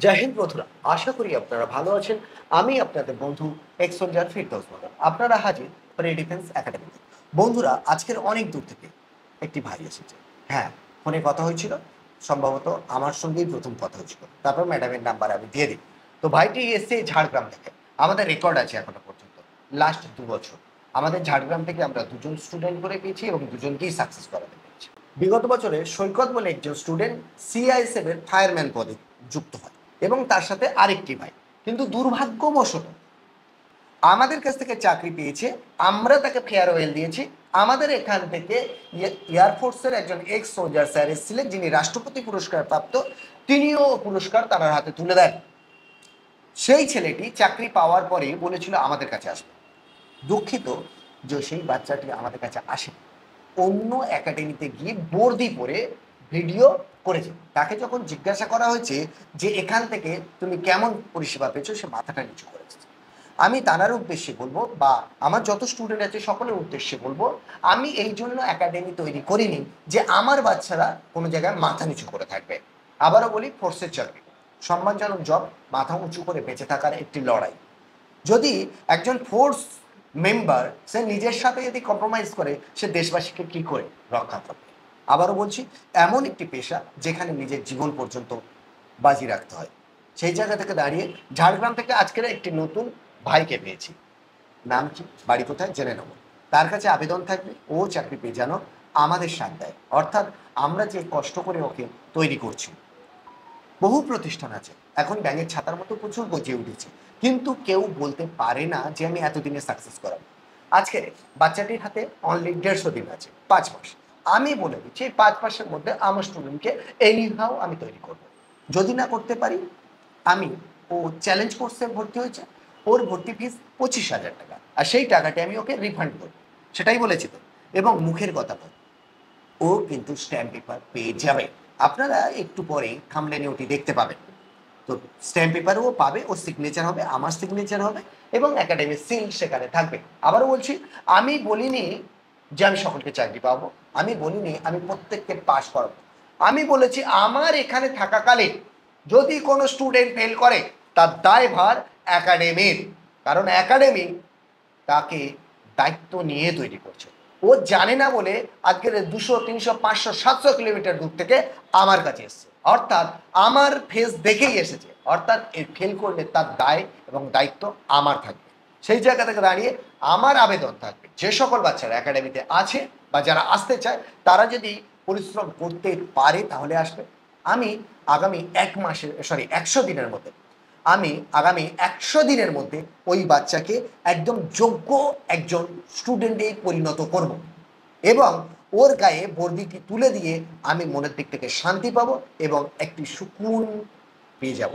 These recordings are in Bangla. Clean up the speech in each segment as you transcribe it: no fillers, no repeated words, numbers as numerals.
জয় হিন্দ বন্ধুরা, আশা করি আপনারা ভালো আছেন। আমি আপনাদের বন্ধু এক্সোলজার ফিরদৌস বলরাম। আপনারা হাজির প্রি ডিফেন্স একাডেমিতে। বন্ধুরা, আজকের অনেক দূর থেকে একটি ভাই এসেছে। হ্যাঁ, ফোনে কথা হয়েছিল, সম্ভবত আমার সঙ্গেই প্রথম কথা হয়েছিল। তারপর ম্যাডামের নাম্বার আমি দিয়ে দিই। তো ভাইটি এসছে ঝাড়গ্রাম থেকে। আমাদের রেকর্ড আছে এখনো পর্যন্ত, লাস্ট 2 বছর আমাদের ঝাড়গ্রাম থেকে আমরা দুজন স্টুডেন্ট করে পেয়েছি এবং দুজনকেই সাকসেস করাতে পেরেছি। বিগত বছরে সৈকত বলে একজন স্টুডেন্ট সিআইএসএফ এর ফায়ারম্যান পদে যুক্ত হয় এবং তার সাথে আরেকটি ভাই। কিন্তু দুর্ভাগ্যবশত আমাদের কাছ থেকে চাকরি পেয়েছে, আমরা তাকে ফেয়ারওয়েল দিয়েছি। আমাদের এখান থেকে এয়ারফোর্সের একজন এক্স সোলজার স্যার এসেছিলেন, যিনি রাষ্ট্রপতি পুরস্কার প্রাপ্ত, তিনিও পুরস্কার তার হাতে তুলে দেন। সেই ছেলেটি চাকরি পাওয়ার পরে বলেছিল আমাদের কাছে আসবে। দুঃখিত যে সেই বাচ্চাটি আমাদের কাছে আসে, অন্য একাডেমিতে গিয়ে বর্দি পরে ভিডিও করেছে। তাকে যখন জিজ্ঞাসা করা হয়েছে যে এখান থেকে তুমি কেমন পরিষেবা পেয়েছো, সে মাথাটা নিচু করেছে। আমি তার উদ্দেশ্যে বলবো, বা আমার যত স্টুডেন্ট আছে সকলের উদ্দেশ্যে বলবো, আমি এই জন্য একাডেমি তৈরি করিনি যে আমার বাচ্চারা কোনো জায়গায় মাথা নিচু করে থাকবে। আবারও বলি, ফোর্সের চাকরি সম্মানজনক জব, মাথা উঁচু করে বেঁচে থাকার একটি লড়াই। যদি একজন ফোর্স মেম্বার সে নিজের সাথে যদি কম্প্রোমাইজ করে, সে দেশবাসীকে কি করে রক্ষা করবে? আবারও বলছি, এমন একটি পেশা যেখানে নিজের জীবন পর্যন্ত বাজি রাখতে হয়। সেই জায়গা থেকে দাঁড়িয়ে ঝাড়গ্রাম থেকে আজকের একটি নতুন ভাইকে পেয়েছি। নাম কি, বাড়ি কোথায়, জেনে নেব। তার কাছে আবেদন থাকবে, ও চাকরি পেয়ে যেন আমাদের সাথ দেয়। অর্থাৎ আমরা যে কষ্ট করে ওকে তৈরি করছি, বহু প্রতিষ্ঠান আছে এখন ব্যাঙের ছাতার মতো প্রচুর গজিয়ে উঠেছে, কিন্তু কেউ বলতে পারে না যে আমি এতদিনে সাকসেস করাবো। আজকে বাচ্চাটির হাতে অনলি 150 দিন আছে, 5 মাস। আমি বলে দিচ্ছি, এই 5 মাসের মধ্যে আমার স্টুডেন্টকে এনিহাও আমি তৈরি করব। যদি না করতে পারি, আমি, ও চ্যালেঞ্জ কোর্সে ভর্তি হয়েছে, ওর ভর্তি ফিস 25,000 টাকা, আর সেই টাকাটি আমি ওকে রিফান্ড করবো। সেটাই বলেছি তো। এবং মুখের কথা বল, ও কিন্তু স্ট্যাম্প পেপার পেয়ে যাবে। আপনারা একটু পরে থাম্বনেলে ওটি দেখতে পাবেন। তো স্ট্যাম্প পেপারও পাবে, ওর সিগনেচার হবে, আমার সিগনেচার হবে, এবং একাডেমির সিল সেখানে থাকবে। আবারও বলছি, আমি বলিনি যে আমি সকলকে চাকরি পাবো, আমি বলিনি আমি প্রত্যেককে পাশ করাবো। আমি বলেছি আমার এখানে থাকাকালীন যদি কোনো স্টুডেন্ট ফেল করে, তার দায়ভার একাডেমির। কারণ একাডেমি তাকে দায়িত্ব নিয়ে তৈরি করছে। ও জানে না বলে আজকের 200, 300, 500, 700 কিলোমিটার দূর থেকে আমার কাছে এসছে, অর্থাৎ আমার ফেস দেখেই এসেছে। অর্থাৎ এই ফেল করলে তার দায় এবং দায়িত্ব আমার থাকবে। সেই জায়গা থেকে দাঁড়িয়ে আমার আবেদন থাকবে, যে সকল বাচ্চারা একাডেমিতে আছে বা যারা আসতে চায়, তারা যদি পরিশ্রম করতে পারে তাহলে আসবে। আমি আগামী 100 দিনের মধ্যে, আমি আগামী 100 দিনের মধ্যে ওই বাচ্চাকে একদম যোগ্য একজন স্টুডেন্টে পরিণত করব, এবং ওর গায়ে বর্দিটি তুলে দিয়ে আমি মনের দিক থেকে শান্তি পাবো এবং একটি সুকুন পেয়ে যাব।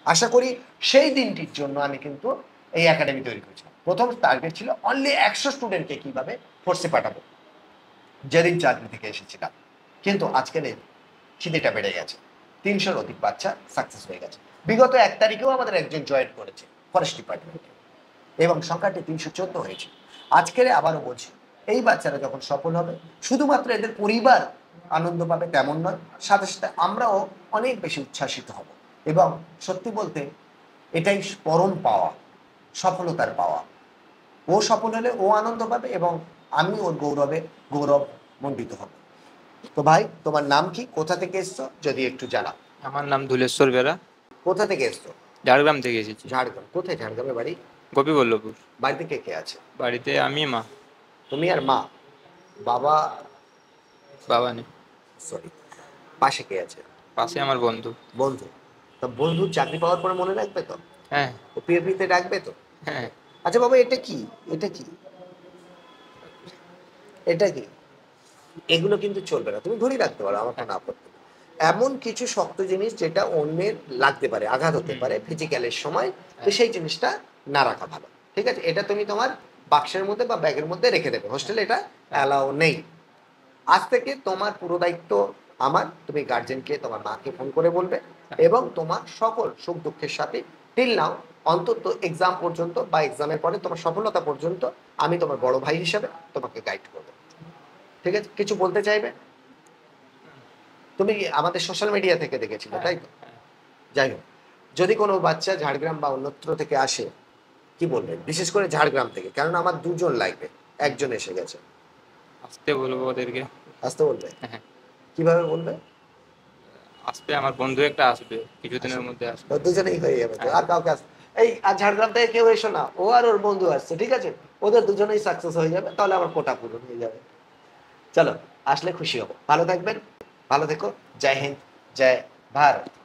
আশা করি সেই দিনটির জন্য আমি কিন্তু এই একাডেমি তৈরি করেছিলাম। প্রথম টার্গেট ছিল অনলি 100 স্টুডেন্টকে কিভাবে ফোর্সে পাঠাবো, যেদিন চাকরি থেকে এসেছিলাম। কিন্তু আজকের এই খিদেটা বেড়ে গেছে, 300-র অধিক বাচ্চা সাকসেস হয়ে গেছে। বিগত 1 তারিখেও আমাদের একজন জয়েন করেছে ফরেস্ট ডিপার্টমেন্টে, এবং সংখ্যাটি 314 হয়েছে। আজকের আবারও বলছি, এই বাচ্চারা যখন সফল হবে, শুধুমাত্র এদের পরিবার আনন্দ পাবে তেমন নয়, সাথে সাথে আমরাও অনেক বেশি উচ্ছ্বাসিত হব। এবং সত্যি বলতে এটাই পরম পাওয়া, সফলতার পাওয়া। ও সফল হলে ও আনন্দ পাবে এবং আমি ওর গৌরবে গৌরব মণ্ডিত হব। তো ভাই, তোমার নাম কি, কোথা থেকে এসছো, যদি একটু জানাও। আমার নাম ধুলেশ্বর বেরা। কোথা থেকে এসছো? ঝাড়গ্রাম থেকে এসেছি। ঝাড়গ্রাম। কোথায় ঝাড়গ্রামে বাড়ি? গোপীবল্লভপুর। বাড়িতে কে কে আছে? বাড়িতে আমি, মা। তুমি আর মা? বাবা? বাবা নেই। সরি। পাশে কে আছে? পাশে আমার বন্ধু। বন্ধু? তা বন্ধু চাকরি পাওয়ার পরে মনে রাখবে তো? হ্যাঁ। ও পিএপিতে ডাকবে তো? হ্যাঁ। আচ্ছা বাবা, এটা কি, এটা কি, এটা কি? এগুলো কিন্তু চলবে না, তুমি ধরেই রাখতে পারো, আমার কোনো আপত্তি নেই। এমন কিছু শক্ত জিনিস যেটা অন্যের লাগতে পারে, আঘাত হতে পারে ফিজিক্যালের সময়, তো সেই জিনিসটা না রাখা ভালো। ঠিক আছে, এটা তুমি তোমার বাক্সের মধ্যে বা ব্যাগের মধ্যে রেখে দেবে, হোস্টেলে এটা অ্যালাউ নেই। আজ থেকে তোমার পুরো দায়িত্ব আমার। তুমি গার্জেনকে, তোমার মাকে ফোন করে বলবে, এবং তোমার সকল সুখ দুঃখের সাথে টিল নাও, অন্তত এক্সাম পর্যন্ত বা এক্সামের পরে তোমার সফলতা পর্যন্ত আমি তোমার বড় ভাই হিসাবে তোমাকে গাইড করবো। ঠিক আছে, কিছু বলতে চাইবে? তুমি আমাদের সোশ্যাল মিডিয়া থেকে দেখেছিলে, তাই তো? যাই হোক, যদি কোনো বাচ্চা ঝাড়গ্রাম বা অন্যত্র থেকে আসে কি বলবেন, বিশেষ করে ঝাড়গ্রাম থেকে, কারণ আমার দুজন লাগবে, একজন এসে গেছে। আসতে বলবো ওদেরকে। আসতে বলবে? হ্যাঁ, কিভাবে বলবে? আসবে, আমার বন্ধু একটা আসবে, কিছুদিনের আসবে। মধ্যে আসবে। তো দুজনেই হয়ে যাবে তো, হ্যাঁ। আর কাউকে এই আর ঝাড়গ্রাম থেকে কেউ এসো না, ও আর ওর বন্ধু আসছে, ঠিক আছে? ওদের দুজনেই সাকসেস হয়ে যাবে, তাহলে আমার কোটা পূরণ হয়ে যাবে। চলো, আসলে খুশি হব। ভালো থাকবেন, ভালো থেকো। জয় হিন্দ, জয় ভারত।